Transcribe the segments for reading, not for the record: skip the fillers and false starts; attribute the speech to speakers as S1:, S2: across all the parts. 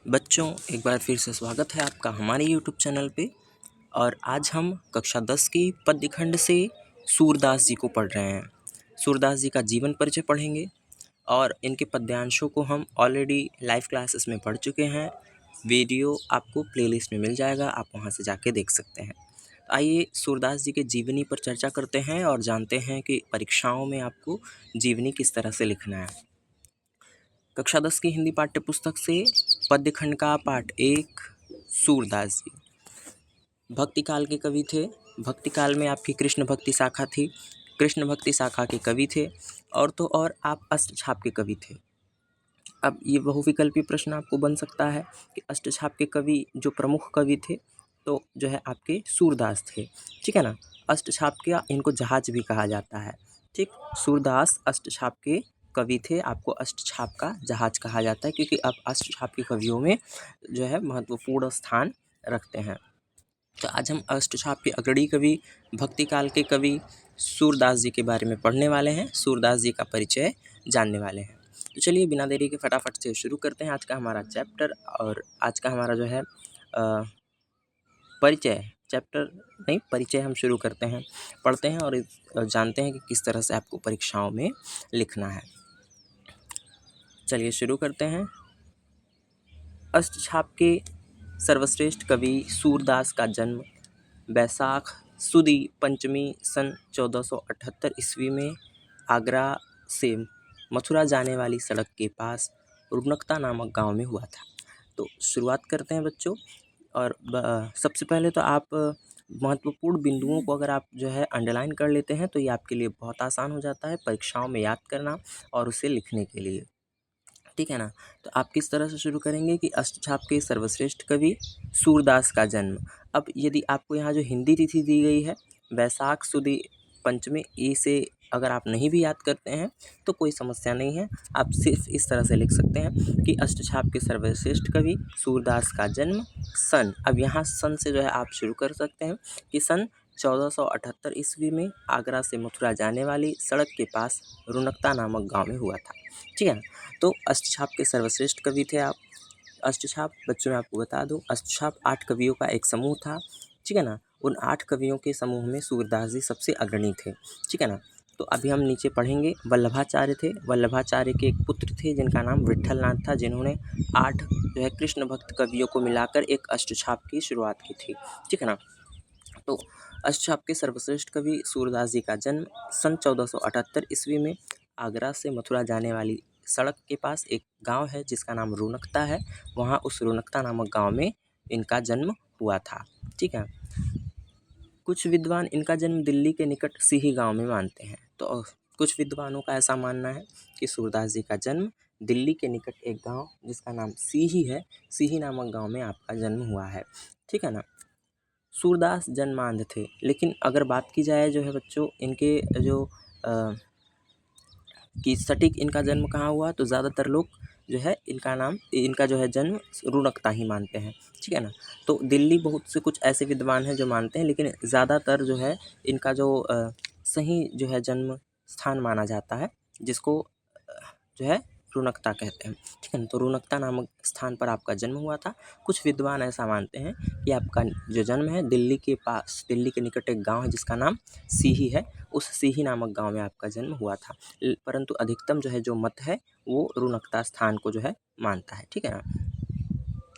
S1: बच्चों, एक बार फिर से स्वागत है आपका हमारे यूट्यूब चैनल पे। और आज हम कक्षा 10 की पद्यखंड से सूरदास जी को पढ़ रहे हैं। सूरदास जी का जीवन परिचय पढ़ेंगे और इनके पद्यांशों को हम ऑलरेडी लाइव क्लासेस में पढ़ चुके हैं। वीडियो आपको प्लेलिस्ट में मिल जाएगा, आप वहां से जाके देख सकते हैं। आइए सूरदास जी के जीवनी पर चर्चा करते हैं और जानते हैं कि परीक्षाओं में आपको जीवनी किस तरह से लिखना है। कक्षा 10 की हिंदी पाठ्य पुस्तक से पद्यखंड का पाठ 1। सूरदास जी भक्ति काल के कवि थे। भक्ति काल में आपकी कृष्ण भक्ति शाखा थी। कृष्ण भक्ति शाखा के कवि थे और तो और आप अष्टछाप के कवि थे। अब ये बहुविकल्पी प्रश्न आपको बन सकता है कि अष्टछाप के कवि जो प्रमुख कवि थे तो जो है आपके सूरदास थे, ठीक है ना। अष्टछाप के इनको जहाज भी कहा जाता है, ठीक। सूरदास अष्टछाप के कवि थे, आपको अष्टछाप का जहाज कहा जाता है क्योंकि आप अष्टछाप के कवियों में जो है महत्वपूर्ण स्थान रखते हैं। तो आज हम अष्टछाप के अग्रणी कवि, भक्ति काल के कवि सूरदास जी के बारे में पढ़ने वाले हैं। सूरदास जी का परिचय जानने वाले हैं। तो चलिए बिना देरी के फटाफट से शुरू करते हैं आज का हमारा चैप्टर। और आज का हमारा जो है परिचय, चैप्टर नहीं परिचय हम शुरू करते हैं, पढ़ते हैं और जानते हैं कि किस तरह से आपको परीक्षाओं में लिखना है। चलिए शुरू करते हैं। अष्टछाप के सर्वश्रेष्ठ कवि सूरदास का जन्म बैसाख सुदी पंचमी सन 1478 ईस्वी में आगरा से मथुरा जाने वाली सड़क के पास रुनकता नामक गांव में हुआ था। तो शुरुआत करते हैं बच्चों। और सबसे पहले तो आप महत्वपूर्ण बिंदुओं को अगर आप जो है अंडरलाइन कर लेते हैं तो ये आपके लिए बहुत आसान हो जाता है परीक्षाओं में याद करना और उसे लिखने के लिए, ठीक है ना। तो आप किस तरह से शुरू करेंगे कि अष्टछाप के सर्वश्रेष्ठ कवि सूरदास का जन्म। अब यदि आपको यहाँ जो हिंदी तिथि दी गई है वैशाख सुदी पंचमी, इसे अगर आप नहीं भी याद करते हैं तो कोई समस्या नहीं है। आप सिर्फ इस तरह से लिख सकते हैं कि अष्टछाप के सर्वश्रेष्ठ कवि सूरदास का जन्म सन। अब यहाँ सन से जो है आप शुरू कर सकते हैं कि सन 1478 ईस्वी में आगरा से मथुरा जाने वाली सड़क के पास रुनकता नामक गांव में हुआ था, ठीक है ना। तो अष्टछाप के सर्वश्रेष्ठ कवि थे आप। अष्टछाप बच्चों में आपको बता दूं, अष्टछाप 8 कवियों का एक समूह था, ठीक है ना। उन 8 कवियों के समूह में सूरदास जी सबसे अग्रणी थे, ठीक है ना। तो अभी हम नीचे पढ़ेंगे। वल्लभाचार्य थे। वल्लभाचार्य के एक पुत्र थे जिनका नाम विट्ठलनाथ था, जिन्होंने 8 जो है कृष्ण भक्त कवियों को मिलाकर एक अष्टछाप की शुरुआत की थी, ठीक है ना। तो अष्टछाप के सर्वश्रेष्ठ कवि सूरदास जी का जन्म सन 1478 ईस्वी में आगरा से मथुरा जाने वाली सड़क के पास एक गांव है जिसका नाम रुनकता है। वहाँ उस रुनकता नामक गांव में इनका जन्म हुआ था, ठीक है। कुछ विद्वान इनका जन्म दिल्ली के निकट सीही गांव में मानते हैं। तो कुछ विद्वानों का ऐसा मानना है कि सूरदास जी का जन्म दिल्ली के निकट एक गांव जिसका नाम सीही है, सीही नामक गांव में आपका जन्म हुआ है, ठीक है ना। सूरदास जन्मांध थे, लेकिन अगर बात की जाए जो है बच्चों इनके जो कि सटीक इनका जन्म कहाँ हुआ, तो ज़्यादातर लोग जो है इनका जो है जन्म रुनकता ही मानते हैं, ठीक है ना। तो दिल्ली बहुत से कुछ ऐसे विद्वान हैं जो मानते हैं, लेकिन ज़्यादातर जो है इनका जो सही जो है जन्म स्थान माना जाता है जिसको जो है रुनकता कहते हैं, ठीक है ना। तो रुनकता नामक स्थान पर आपका जन्म हुआ था। कुछ विद्वान ऐसा मानते हैं कि आपका जो जन्म है दिल्ली के पास, दिल्ली के निकट एक गांव है जिसका नाम सीही है, उस सीही नामक गांव में आपका जन्म हुआ था। परंतु अधिकतम जो है जो मत है वो रुनकता स्थान को जो है मानता है, ठीक है ना।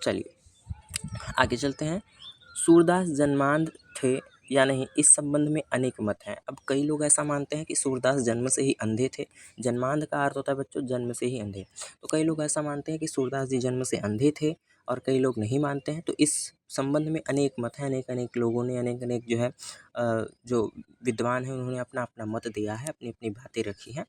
S1: चलिए आगे चलते हैं। सूरदास जन्मांध थे या नहीं, इस संबंध में अनेक मत हैं। अब कई लोग ऐसा मानते हैं कि सूरदास जन्म से ही अंधे थे। जन्मांध का अर्थ होता है बच्चों जन्म से ही अंधे। तो कई लोग ऐसा मानते हैं कि सूरदास जी जन्म से अंधे थे और कई लोग नहीं मानते हैं। तो इस संबंध में अनेक मत हैं, अनेक अनेक लोगों ने अनेक अनेक जो है जो विद्वान हैं उन्होंने अपना अपना मत दिया है, अपनी अपनी बातें रखी हैं,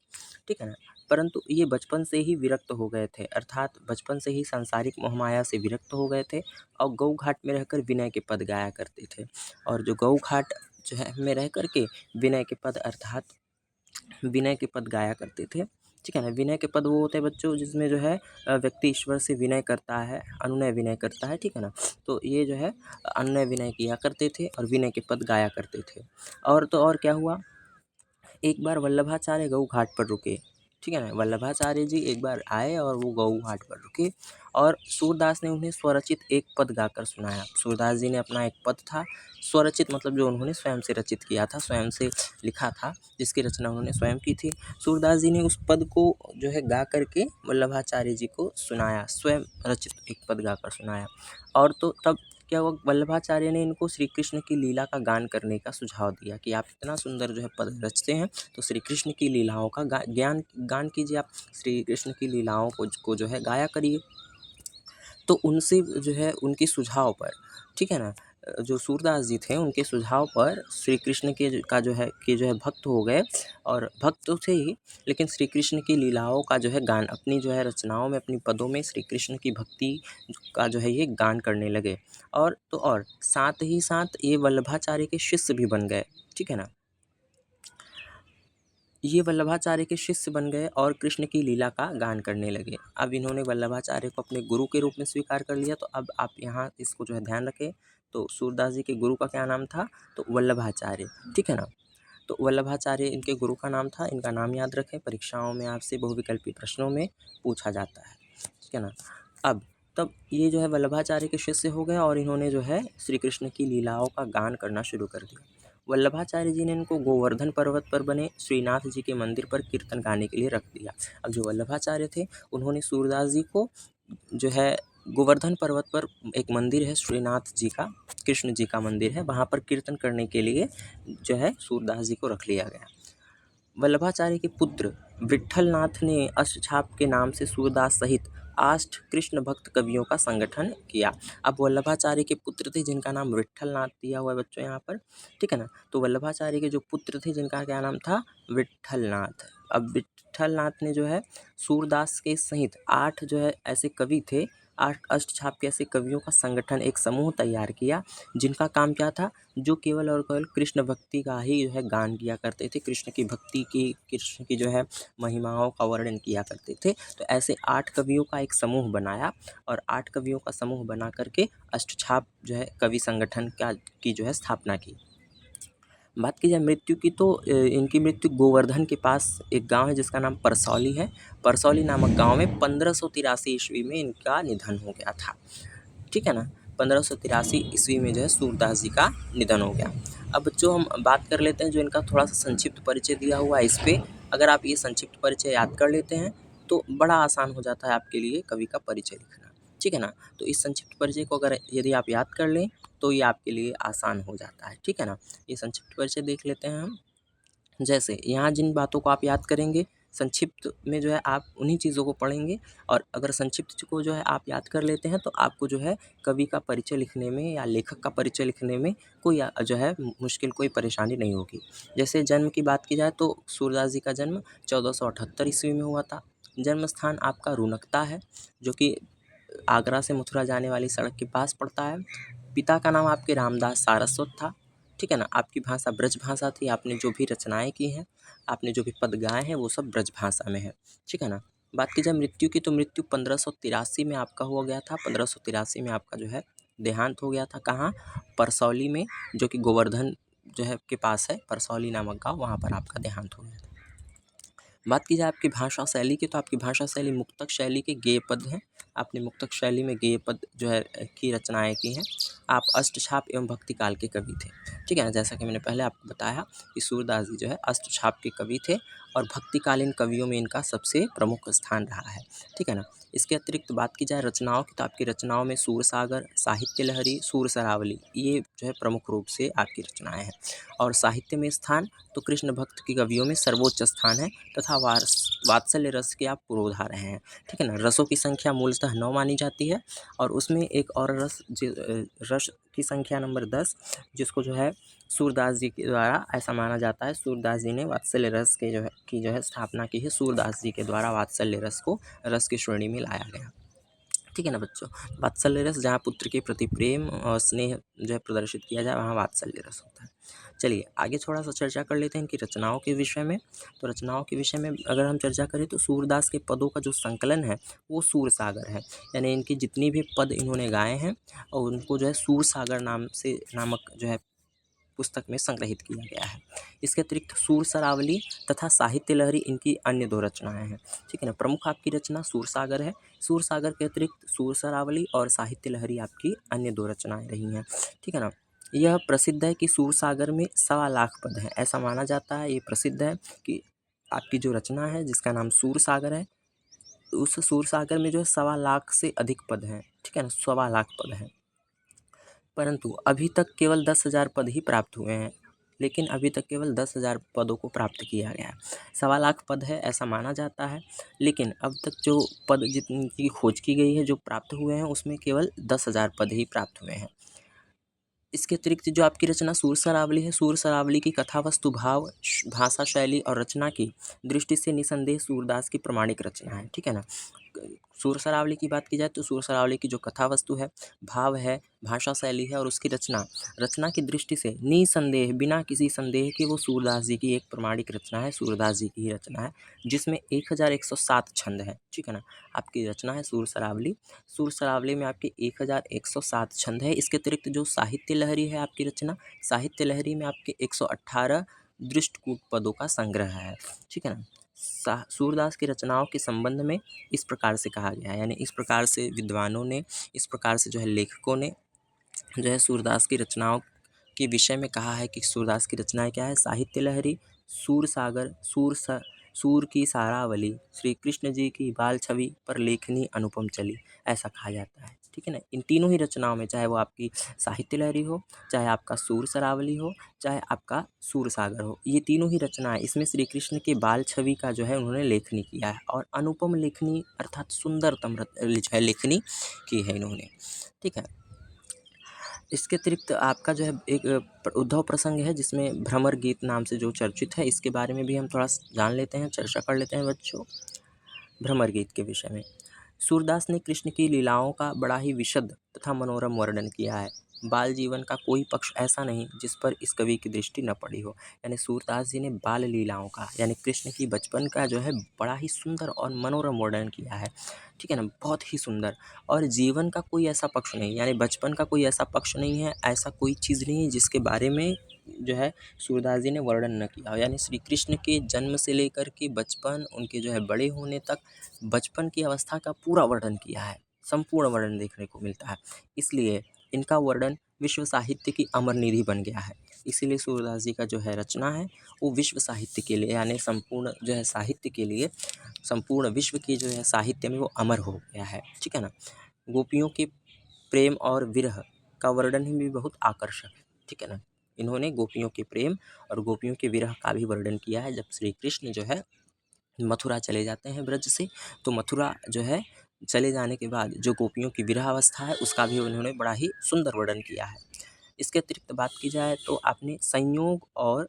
S1: ठीक है ना। परंतु ये बचपन से ही विरक्त हो गए थे, अर्थात बचपन से ही सांसारिक मोहमाया से विरक्त हो गए थे और गौ घाट में रहकर विनय के पद गाया करते थे। और जो गौ घाट जो है में रह करके विनय के पद अर्थात विनय के पद गाया करते थे, ठीक है ना। विनय के पद वो होते हैं बच्चों जिसमें जो है व्यक्ति ईश्वर से विनय करता है, अनुनय विनय करता है, ठीक है ना। तो ये जो है अनुनय विनय किया करते थे और विनय के पद गाया करते थे। और तो और क्या हुआ, एक बार वल्लभाचार्य गऊ घाट पर रुके, ठीक है ना। वल्लभाचार्य जी एक बार आए और वो गऊ घाट पर रुके और सूरदास ने उन्हें स्वरचित एक पद गाकर सुनाया। सूरदास जी ने अपना एक पद था, स्वरचित मतलब जो उन्होंने स्वयं से रचित किया था, स्वयं से लिखा था, जिसकी रचना उन्होंने स्वयं की थी। सूरदास जी ने उस पद को जो है गा करके वल्लभाचार्य जी को सुनाया, स्वयं रचित एक पद गाकर सुनाया। और तो तब क्या हुआ, वल्लभाचार्य ने इनको श्री कृष्ण की लीला का गान करने का सुझाव दिया कि आप इतना सुंदर जो है पद रचते हैं, तो श्री कृष्ण की लीलाओं का गान कीजिए, आप श्री कृष्ण की लीलाओं को जो है गाया करिए। तो उनसे जो है उनके सुझाव पर, ठीक है ना, जो सूरदास जी थे उनके सुझाव पर श्री कृष्ण का जो है भक्त हो गए। और भक्त तो थे ही, लेकिन श्री कृष्ण की लीलाओं का जो है गान अपनी जो है रचनाओं में, अपनी पदों में श्री कृष्ण की भक्ति का जो है ये गान करने लगे। और तो और साथ ही साथ ये वल्लभाचार्य के शिष्य भी बन गए, ठीक है ना। ये वल्लभाचार्य के शिष्य बन गए और कृष्ण की लीला का गान करने लगे। अब इन्होंने वल्लभाचार्य को अपने गुरु के रूप में स्वीकार कर लिया। तो अब आप यहाँ इसको जो है ध्यान रखें, तो सूरदास जी के गुरु का क्या नाम था, तो वल्लभाचार्य, ठीक है ना। तो वल्लभाचार्य इनके गुरु का नाम था, इनका नाम याद रखें, परीक्षाओं में आपसे बहुविकल्पी प्रश्नों में पूछा जाता है, ठीक है ना। अब तब ये जो है वल्लभाचार्य के शिष्य हो गए और इन्होंने जो है श्री कृष्ण की लीलाओं का गान करना शुरू कर दिया। वल्लभाचार्य जी ने इनको गोवर्धन पर्वत पर बने श्रीनाथ जी के मंदिर पर कीर्तन गाने के लिए रख दिया। अब जो वल्लभाचार्य थे उन्होंने सूरदास जी को जो है गोवर्धन पर्वत पर एक मंदिर है श्रीनाथ जी का, कृष्ण जी का मंदिर है, वहाँ पर कीर्तन करने के लिए जो है सूरदास जी को रख लिया गया। वल्लभाचार्य के पुत्र विट्ठलनाथ ने अष्टछाप के नाम से सूरदास सहित 8 कृष्ण भक्त कवियों का संगठन किया। अब वल्लभाचार्य के पुत्र थे जिनका नाम विट्ठलनाथ दिया हुआ है बच्चों यहाँ पर, ठीक है ना। तो वल्लभाचार्य के जो पुत्र थे जिनका क्या नाम था, विट्ठलनाथ। अब विट्ठलनाथ ने जो है सूरदास के सहित 8 जो है ऐसे कवि थे, 8 अष्टछाप के ऐसे कवियों का संगठन, एक समूह तैयार किया, जिनका काम क्या था, जो केवल और केवल कृष्ण भक्ति का ही जो है गान किया करते थे, कृष्ण की भक्ति की, कृष्ण की जो है महिमाओं का वर्णन किया करते थे। तो ऐसे 8 कवियों का एक समूह बनाया और 8 कवियों का समूह बना करके अष्टछाप जो है कवि संगठन की जो है स्थापना की। बात की जाए मृत्यु की, तो इनकी मृत्यु गोवर्धन के पास एक गांव है जिसका नाम परसौली है। परसौली नामक गांव में 1583 ईस्वी में इनका निधन हो गया था, ठीक है ना। 1583 ईस्वी में जो है सूरदास जी का निधन हो गया। अब जो हम बात कर लेते हैं, जो इनका थोड़ा सा संक्षिप्त परिचय दिया हुआ है, इस पर अगर आप ये संक्षिप्त परिचय याद कर लेते हैं तो बड़ा आसान हो जाता है आपके लिए कवि का परिचय लिखना, ठीक है ना। तो इस संक्षिप्त परिचय को अगर यदि आप याद कर लें तो ये आपके लिए आसान हो जाता है, ठीक है ना। ये संक्षिप्त परिचय देख लेते हैं हम। जैसे यहाँ जिन बातों को आप याद करेंगे, संक्षिप्त में जो है आप उन्हीं चीज़ों को पढ़ेंगे, और अगर संक्षिप्त को जो है आप याद कर लेते हैं तो आपको जो है कवि का परिचय लिखने में या लेखक का परिचय लिखने में कोई जो है मुश्किल, कोई परेशानी नहीं होगी। जैसे जन्म की बात की जाए तो सूरदास जी का जन्म 1478 ईस्वी में हुआ था। जन्म स्थान आपका रूनकता है, जो कि आगरा से मथुरा जाने वाली सड़क के पास पड़ता है। पिता का नाम आपके रामदास सारस्वत था, ठीक है ना। आपकी भाषा ब्रज भाषा थी, आपने जो भी रचनाएं की हैं, आपने जो भी पद गाए हैं वो सब ब्रज भाषा में है, ठीक है ना। बात की जाए मृत्यु की, तो मृत्यु 1583 में आपका हो गया था। 1583 में आपका जो है देहांत हो गया था। कहाँ, परसौली में, जो कि गोवर्धन जो है के पास है, परसौली नामक गाँव, वहाँ पर आपका देहांत हो गया था। बात की जाए आपकी भाषा शैली की, तो आपकी भाषा शैली मुक्तक शैली के गेय पद हैं। आपने मुक्तक शैली में गेय पद जो है की रचनाएं की हैं। आप अष्टछाप एवं भक्ति काल के कवि थे, ठीक है ना। जैसा कि मैंने पहले आपको बताया कि सूरदास जी जो है अष्टछाप के कवि थे और भक्तिकालीन कवियों में इनका सबसे प्रमुख स्थान रहा है, ठीक है ना। इसके अतिरिक्त बात की जाए रचनाओं की, तो आपकी रचनाओं में सूरसागर, साहित्य लहरी, सूर सरावली, ये जो है प्रमुख रूप से आपकी रचनाएं हैं। और साहित्य में स्थान, तो कृष्ण भक्त की कवियों में सर्वोच्च स्थान है, तथा वात्सल्य रस के आप पुरोधा रहे हैं, ठीक है ना। रसों की संख्या मूलतः 9 मानी जाती है, और उसमें एक और रस की संख्या नंबर 10, जिसको जो है सूरदास जी के द्वारा ऐसा माना जाता है, सूरदास जी ने वात्सल्य रस के जो है स्थापना की है। सूरदास जी के द्वारा वात्सल्य रस को रस की श्रेणी में लाया गया, ठीक है ना बच्चों। वात्सल्य रस, जहाँ पुत्र के प्रति प्रेम और स्नेह जो है प्रदर्शित किया जाए, वहाँ वात्सल्य रस होता है। चलिए आगे थोड़ा सा चर्चा कर लेते हैं इनकी रचनाओं के विषय में। तो रचनाओं के विषय में अगर हम चर्चा करें तो सूरदास के पदों का जो संकलन है वो सूर सागर है, यानी इनकी जितनी भी पद इन्होंने गाए हैं और उनको जो है सूर सागर नामक जो है पुस्तक में संग्रहित किया गया है। इसके अतिरिक्त सूर सरावली तथा साहित्य लहरी इनकी अन्य 2 रचनाएँ हैं। ठीक है ना। प्रमुख आपकी रचना सूरसागर है। सूरसागर के अतिरिक्त सूर सरावली और साहित्य लहरी आपकी अन्य 2 रचनाएँ रही हैं। ठीक है ना। यह प्रसिद्ध है कि सूरसागर में 1.25 लाख पद हैं। ऐसा माना जाता है, ये प्रसिद्ध है कि आपकी जो रचना है जिसका नाम सूरसागर है, उस सूरसागर में जो है 1.25 लाख से अधिक पद हैं। ठीक है ना, 1.25 लाख पद हैं। परंतु अभी तक केवल 10,000 पद ही प्राप्त हुए हैं। लेकिन अभी तक केवल 10,000 पदों को प्राप्त किया गया है। 1.25 लाख पद है ऐसा माना जाता है, लेकिन अब तक जो पद जिनकी खोज की गई है, जो प्राप्त हुए हैं, उसमें केवल 10,000 पद ही प्राप्त हुए हैं। इसके अतिरिक्त जो आपकी रचना सूर सरावली है, सूर सरावली की कथा वस्तु, भाव, भाषा शैली और रचना की दृष्टि से निसंदेह सूरदास की प्रमाणिक रचना है। ठीक है ना। सूर सरावली की बात की जाए तो सूर सरावली की जो कथा वस्तु है, भाव है, भाषा शैली है और उसकी रचना की दृष्टि से निसंदेह, बिना किसी संदेह के, वो सूरदास जी की एक प्रमाणिक रचना है, सूरदास जी की ही रचना है, जिसमें 1107 छंद है। ठीक है ना। आपकी रचना है सूर सरावली। सूर सरावली में आपके 1107 छंद है। इसके अतिरिक्त जो साहित्य लहरी है आपकी रचना, साहित्य लहरी में आपके 118 दृष्टकूट पदों का संग्रह है। ठीक है ना। सूरदास की रचनाओं के संबंध में इस प्रकार से कहा गया है, यानी इस प्रकार से विद्वानों ने, इस प्रकार से जो है लेखकों ने जो है सूरदास की रचनाओं के विषय में कहा है कि सूरदास की रचनाएं क्या है। साहित्य लहरी, सूर सागर, सूर की सारावली, श्री कृष्ण जी की बाल छवि पर लेखनी अनुपम चली, ऐसा कहा जाता है। ठीक है ना। इन तीनों ही रचनाओं में, चाहे वो आपकी साहित्य लहरी हो, चाहे आपका सूर सरावली हो, चाहे आपका सूर सागर हो, ये तीनों ही रचनाएं, इसमें श्री कृष्ण के बाल छवि का जो है उन्होंने लेखनी किया है और अनुपम लेखनी अर्थात सुंदरतम लेखनी की है इन्होंने। ठीक है। इसके अतिरिक्त आपका जो है एक उद्धव प्रसंग है, जिसमें भ्रमर गीत नाम से जो चर्चित है, इसके बारे में भी हम थोड़ा जान लेते हैं, चर्चा कर लेते हैं बच्चों, भ्रमर गीत के विषय में। सूरदास ने कृष्ण की लीलाओं का बड़ा ही विशद तथा मनोरम वर्णन किया है। बाल जीवन का कोई पक्ष ऐसा नहीं जिस पर इस कवि की दृष्टि न पड़ी हो। यानी सूरदास जी ने बाल लीलाओं का, यानी कृष्ण की बचपन का जो है बड़ा ही सुंदर और मनोरम वर्णन किया है। ठीक है ना। बहुत ही सुंदर। और जीवन का कोई ऐसा पक्ष नहीं, यानी बचपन का कोई ऐसा पक्ष नहीं है, ऐसा कोई चीज़ नहीं है जिसके बारे में जो है सूरदास जी ने वर्णन न किया हो। यानी श्री कृष्ण के जन्म से लेकर के बचपन, उनके जो है बड़े होने तक, बचपन की अवस्था का पूरा वर्णन किया है, संपूर्ण वर्णन देखने को मिलता है। इसलिए इनका वर्णन विश्व साहित्य की अमर निधि बन गया है। इसीलिए सूरदास जी का जो है रचना है वो विश्व साहित्य के लिए, यानी संपूर्ण जो है साहित्य के लिए, संपूर्ण विश्व की जो है साहित्य में वो अमर हो गया है। ठीक है ना। गोपियों के प्रेम और विरह का वर्णन भी बहुत आकर्षक है। ठीक है ना। इन्होंने गोपियों के प्रेम और गोपियों के विरह का भी वर्णन किया है। जब श्री कृष्ण जो है मथुरा चले जाते हैं ब्रज से, तो मथुरा जो है चले जाने के बाद जो गोपियों की विरह अवस्था है, उसका भी उन्होंने बड़ा ही सुंदर वर्णन किया है। इसके अतिरिक्त बात की जाए तो आपने संयोग और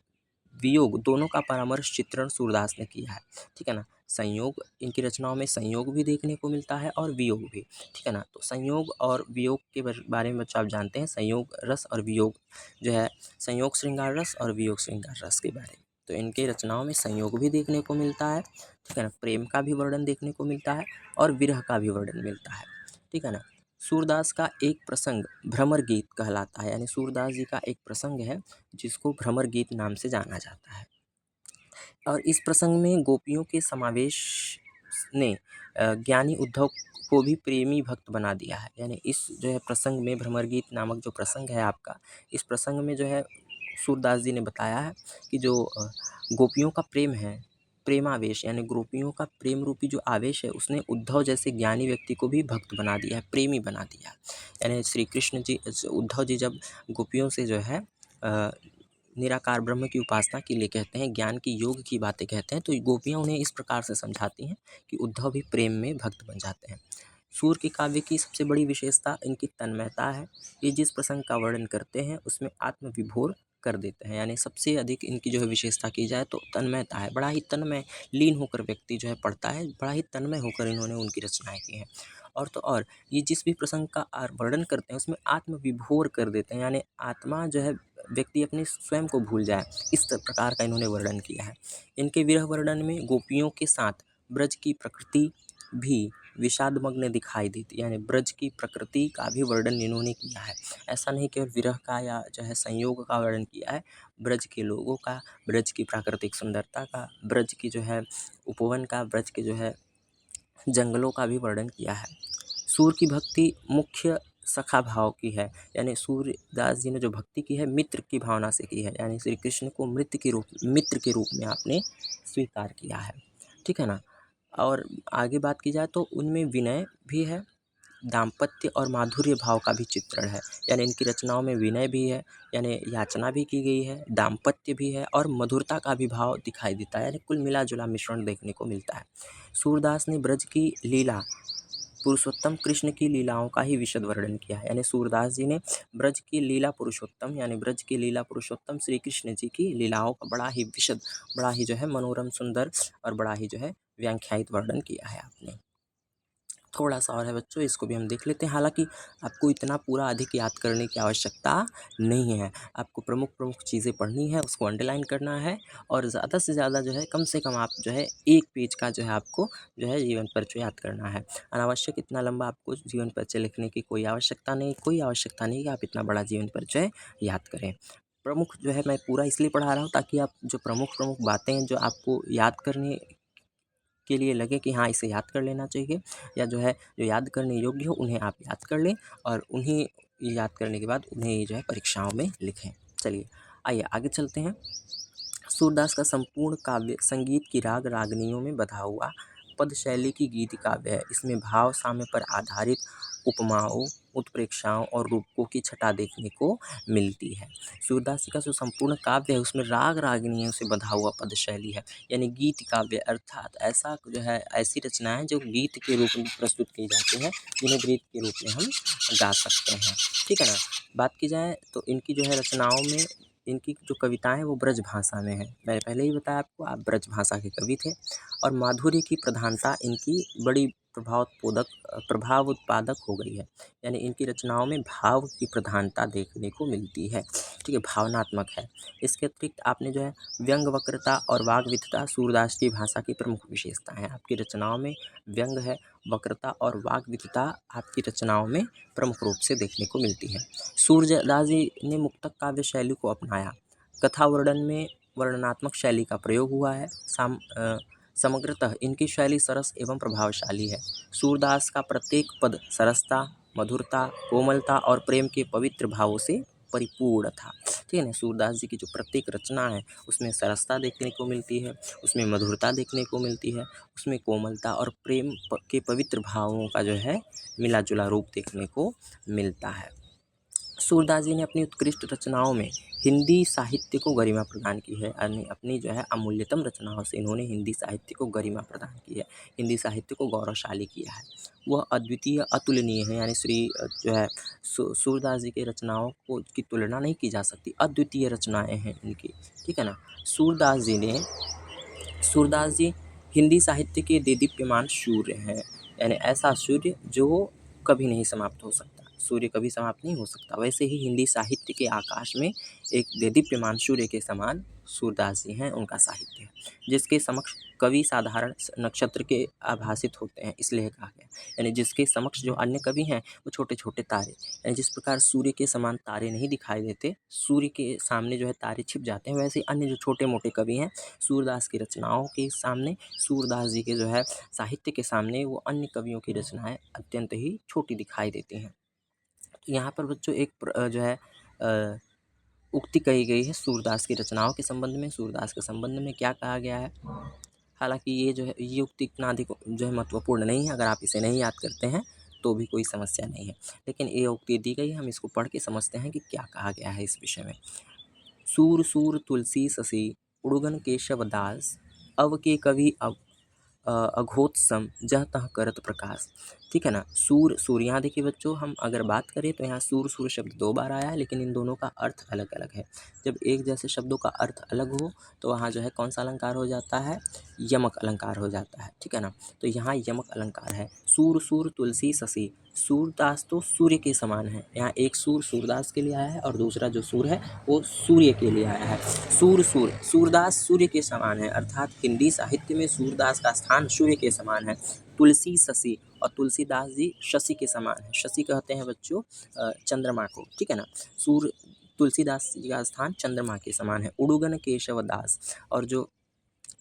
S1: वियोग दोनों का परामर्श चित्रण सूरदास ने किया है। ठीक है ना। संयोग, इनकी रचनाओं में संयोग भी देखने को मिलता है और वियोग भी। ठीक है ना। तो संयोग और वियोग के बारे में बच्चों आप जानते हैं, संयोग रस और वियोग जो है, संयोग श्रृंगार रस और वियोग श्रृंगार रस के बारे में। तो इनके रचनाओं में संयोग भी देखने को मिलता है। ठीक है ना। प्रेम का भी वर्णन देखने को मिलता है और विरह का भी वर्णन मिलता है। ठीक है ना। सूरदास का एक प्रसंग भ्रमर गीत कहलाता है, यानी सूरदास जी का एक प्रसंग है जिसको भ्रमर गीत नाम से जाना जाता है। और इस प्रसंग में गोपियों के समावेश ने ज्ञानी उद्धव को भी प्रेमी भक्त बना दिया है। यानी इस जो है प्रसंग में, भ्रमर गीत नामक जो प्रसंग है आपका, इस प्रसंग में जो है सूरदास जी ने बताया है कि जो गोपियों का प्रेम है, प्रेमावेश, यानी गोपियों का प्रेम रूपी जो आवेश है, उसने उद्धव जैसे ज्ञानी व्यक्ति को भी भक्त बना दिया है, प्रेमी बना दिया है। यानी श्री कृष्ण जी, उद्धव जी जब गोपियों से जो है निराकार ब्रह्म की उपासना के लिए कहते हैं, ज्ञान की योग की बातें कहते हैं, तो गोपियाँ उन्हें इस प्रकार से समझाती हैं कि उद्धव भी प्रेम में भक्त बन जाते हैं। सूर के काव्य की सबसे बड़ी विशेषता इनकी तन्मयता है। ये जिस प्रसंग का वर्णन करते हैं उसमें आत्मविभोर कर देते हैं। यानी सबसे अधिक इनकी जो है विशेषता की जाए तो तन्मयता है। बड़ा ही तन्मय, लीन होकर व्यक्ति जो है पढ़ता है, बड़ा ही तन्मय होकर इन्होंने उनकी रचनाएं की हैं। और तो और ये जिस भी प्रसंग का वर्णन करते हैं उसमें आत्मविभोर कर देते हैं, यानी आत्मा जो है व्यक्ति अपने स्वयं को भूल जाए, इस प्रकार का इन्होंने वर्णन किया है। इनके विरह वर्णन में गोपियों के साथ ब्रज की प्रकृति भी विषादमग्न दिखाई देती है, यानी ब्रज की प्रकृति का भी वर्णन इन्होंने किया है। ऐसा नहीं केवल विरह का या जो है संयोग का वर्णन किया है, ब्रज के लोगों का, ब्रज की प्राकृतिक सुंदरता का, ब्रज की जो है उपवन का, ब्रज के जो है जंगलों का भी वर्णन किया है। सूर्य की भक्ति मुख्य सखा भाव की है, यानी सूर्यदास जी ने जो भक्ति की है मित्र की भावना से की है, यानी श्री कृष्ण को मित्र के रूप में आपने स्वीकार किया है, ठीक है ना। और आगे बात की जाए तो उनमें विनय भी है, दाम्पत्य और माधुर्य भाव का भी चित्रण है, यानी इनकी रचनाओं में विनय भी है, यानी याचना भी की गई है, दाम्पत्य भी है और मधुरता का भी भाव दिखाई देता है, यानी कुल मिला जुला मिश्रण देखने को मिलता है। सूरदास ने ब्रज की लीला, पुरुषोत्तम कृष्ण की लीलाओं का ही विशद वर्णन किया है, यानी सूरदास जी ने ब्रज की लीला पुरुषोत्तम, यानी ब्रज की लीला पुरुषोत्तम श्री कृष्ण जी की लीलाओं का बड़ा ही विशद, बड़ा ही जो है मनोरम, सुंदर और बड़ा ही जो है व्याख्यायित वर्णन किया है आपने। थोड़ा सा और है बच्चों, इसको भी हम देख लेते हैं। हालांकि आपको इतना पूरा अधिक याद करने की आवश्यकता नहीं है, आपको प्रमुख प्रमुख चीज़ें पढ़नी है, उसको अंडरलाइन करना है और ज़्यादा से ज़्यादा जो है कम से कम आप जो है एक पेज का जो है आपको जो है जीवन परिचय याद करना है। अनावश्यक इतना लंबा आपको जीवन परिचय लिखने की कोई आवश्यकता नहीं, कोई आवश्यकता नहीं कि आप इतना बड़ा जीवन परिचय याद करें। प्रमुख जो है मैं पूरा इसलिए पढ़ा रहा हूँ ताकि आप जो प्रमुख प्रमुख बातें हैं जो आपको याद करने के लिए लगे कि हाँ इसे याद कर लेना चाहिए, या जो है जो याद करने योग्य हो उन्हें आप याद कर लें और उन्हें याद करने के बाद उन्हें जो है परीक्षाओं में लिखें। चलिए आइए आगे चलते हैं। सूरदास का संपूर्ण काव्य संगीत की राग रागनियों में बधा हुआ पद शैली की गीत काव्य है। इसमें भाव साम्य पर आधारित उपमाओं, उत्प्रेक्षाओं और रूपकों की छटा देखने को मिलती है। सूरदास जी का जो संपूर्ण काव्य है उसमें राग रागनियों से बधा हुआ पद शैली है, यानी गीत काव्य, अर्थात ऐसा जो है ऐसी रचनाएं जो गीत के रूप में प्रस्तुत की जाती हैं, जिन्हें गीत के रूप में हम गा सकते हैं, ठीक है ना। बात की जाए तो इनकी जो है रचनाओं में इनकी जो कविताएं वो ब्रज भाषा में है। मैंने पहले ही बताया आपको, आप ब्रज भाषा के कवि थे और माधुर्य की प्रधानता इनकी बड़ी प्रभाव उत्पादक हो गई है, यानी इनकी रचनाओं में भाव की प्रधानता देखने को मिलती है, ठीक है, भावनात्मक है। इसके अतिरिक्त आपने जो है व्यंग, वक्रता और वाग्विधता सूरदास की भाषा की प्रमुख विशेषता है। आपकी रचनाओं में व्यंग है, वक्रता और वाग्विधता आपकी रचनाओं में प्रमुख रूप से देखने को मिलती है। सूरदास जी ने मुक्तक काव्य शैली को अपनाया। कथा वर्णन में वर्णनात्मक शैली का प्रयोग हुआ है। समग्रतः इनकी शैली सरस एवं प्रभावशाली है। सूरदास का प्रत्येक पद सरसता, मधुरता, कोमलता और प्रेम के पवित्र भावों से परिपूर्ण था, ठीक है ना। सूरदास जी की जो प्रत्येक रचना है उसमें सरसता देखने को मिलती है, उसमें मधुरता देखने को मिलती है, उसमें कोमलता और प्रेम के पवित्र भावों का जो है मिला जुला रूप देखने को मिलता है। सूरदास जी ने अपनी उत्कृष्ट रचनाओं में हिंदी साहित्य को गरिमा प्रदान की है, यानी अपनी जो है अमूल्यतम रचनाओं से इन्होंने हिंदी साहित्य को गरिमा प्रदान की है, हिंदी साहित्य को गौरवशाली किया है। वह अद्वितीय, अतुलनीय है, यानी जो है सूरदास जी के रचनाओं को की तुलना नहीं की जा सकती, अद्वितीय रचनाएं हैं इनकी, ठीक है ना। सूरदास जी हिंदी साहित्य के देदीप्यमान सूर्य हैं, यानी ऐसा सूर्य जो कभी नहीं समाप्त हो सकता, सूर्य कभी समाप्त नहीं हो सकता। वैसे ही हिंदी साहित्य के आकाश में एक देदीप्यमान सूर्य के समान सूरदास जी हैं, उनका साहित्य है, जिसके समक्ष कवि साधारण नक्षत्र के आभासित होते हैं, इसलिए कहा गया, यानी जिसके समक्ष जो अन्य कवि हैं वो छोटे छोटे तारे, यानी जिस प्रकार सूर्य के समान तारे नहीं दिखाई देते, सूर्य के सामने जो है तारे छिप जाते हैं, वैसे अन्य जो छोटे मोटे कवि हैं सूरदास की रचनाओं के सामने, सूरदास जी के जो है साहित्य के सामने वो अन्य कवियों की रचनाएं अत्यंत ही छोटी दिखाई देती हैं। यहाँ पर बच्चों एक जो है उक्ति कही गई है सूरदास की रचनाओं के संबंध में। सूरदास के संबंध में क्या कहा गया है, हालांकि ये उक्ति इतना अधिक जो है महत्वपूर्ण नहीं है, अगर आप इसे नहीं याद करते हैं तो भी कोई समस्या नहीं है, लेकिन ये उक्ति दी गई है, हम इसको पढ़ के समझते हैं कि क्या कहा गया है इस विषय में। सूर सूर तुलसी ससी उड़गन केशव दास, अव के कवि अघोत्सम जह तह करत प्रकाश, ठीक है ना। सूर यहाँ देखिए बच्चों, हम अगर बात करें तो यहाँ सूर शब्द 2 बार आया है, लेकिन इन दोनों का अर्थ अलग अलग है। जब एक जैसे शब्दों का अर्थ अलग हो तो वहाँ जो है कौन सा अलंकार हो जाता है, यमक अलंकार हो जाता है, ठीक है ना। तो यहाँ यमक अलंकार है। सूर तुलसी ससी, सूरदास तो सूर्य के समान है, यहाँ एक सूर सूरदास के लिए आया है और दूसरा जो सूर है वो सूर्य के लिए आया है। सूरदास सूर्य के समान है, अर्थात हिंदी साहित्य में सूरदास का स्थान सूर्य के समान है। तुलसी शशि, और तुलसीदास जी शशि के समान है। शशि कहते हैं बच्चों चंद्रमा को, ठीक है ना। सूर्य तुलसीदास जी का स्थान चंद्रमा के समान है। उडुगन केशव दास, और जो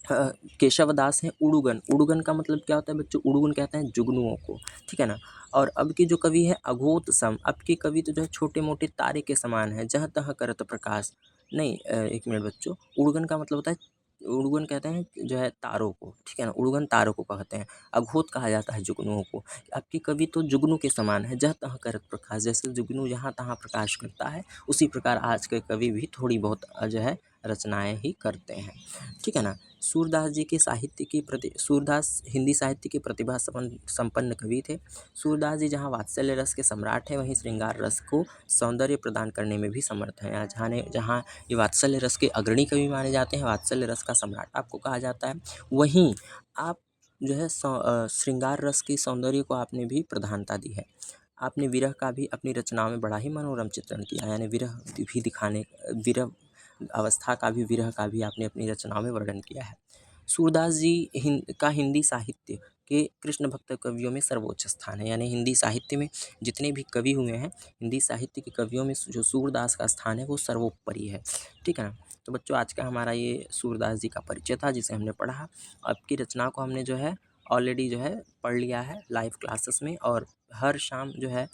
S1: केशव दास हैं उडुगन। उडुगन का मतलब क्या होता है बच्चों? उडुगन कहते हैं जुगनुओं को, ठीक है ना। और अब की जो कवि है अघोत सम, अब की कवि तो जो है छोटे मोटे तारे के समान है, जहाँ तहाँ करत प्रकाश। नहीं, एक मिनट बच्चों, उडुगन का मतलब होता है, उडुगन कहते हैं जो है तारों को, ठीक है ना। उडुगन तारों को कहते हैं, अघोत कहा जाता है जुगनुओं को। आपकी कवि तो जुगनू के समान है, जहाँ तहाँ करत प्रकाश। जैसे जुगनू जहाँ तहाँ प्रकाश करता है, उसी प्रकार आज के कवि भी थोड़ी बहुत जो है रचनाएं ही करते हैं, ठीक है ना। सूरदास जी के साहित्य के प्रति, सूरदास हिंदी साहित्य के प्रतिभा संपन्न कवि थे। सूरदास जी जहाँ वात्सल्य रस के सम्राट हैं, वहीं श्रृंगार रस को सौंदर्य प्रदान करने में भी समर्थ हैं। जहाँ ये वात्सल्य रस के अग्रणी कवि माने जाते हैं, वात्सल्य रस का सम्राट आपको कहा जाता है, वहीं आप जो है श्रृंगार रस के सौंदर्य को आपने भी प्रधानता दी है। आपने विरह का भी अपनी रचनाओं में बड़ा ही मनोरम चित्रण किया, यानी विरह भी दिखाने, विरह अवस्था का भी, विरह का भी आपने अपनी रचनाओं में वर्णन किया है। सूरदास जी का हिंदी साहित्य के कृष्ण भक्त कवियों में सर्वोच्च स्थान है, यानी हिंदी साहित्य में जितने भी कवि हुए हैं, हिंदी साहित्य के कवियों में जो सूरदास का स्थान है वो सर्वोपरि है, ठीक है ना। तो बच्चों आज का हमारा ये सूरदास जी का परिचय था, जिसे हमने पढ़ा। आपकी रचना को हमने जो है ऑलरेडी जो है पढ़ लिया है लाइव क्लासेस में, और हर शाम जो है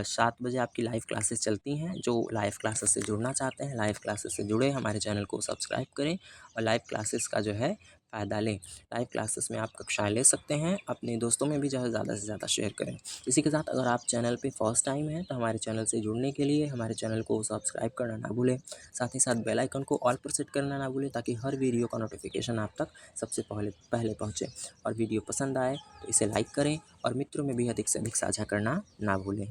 S1: 7 बजे आपकी लाइव क्लासेस चलती हैं। जो लाइव क्लासेस से जुड़ना चाहते हैं, लाइव क्लासेस से जुड़े, हमारे चैनल को सब्सक्राइब करें और लाइव क्लासेस का जो है फ़ायदा लें। लाइव क्लासेस में आप कक्षाएं ले सकते हैं, अपने दोस्तों में भी जो है ज़्यादा से ज़्यादा शेयर करें। इसी के साथ अगर आप चैनल पे फर्स्ट टाइम हैं तो हमारे चैनल से जुड़ने के लिए हमारे चैनल को सब्सक्राइब करना ना भूलें। साथ ही साथ बेल आइकन को ऑल पर सेट करना ना भूलें, ताकि हर वीडियो का नोटिफिकेशन आप तक सबसे पहले पहुँचे। और वीडियो पसंद आए तो इसे लाइक करें और मित्रों में भी अधिक से अधिक साझा करना ना भूलें।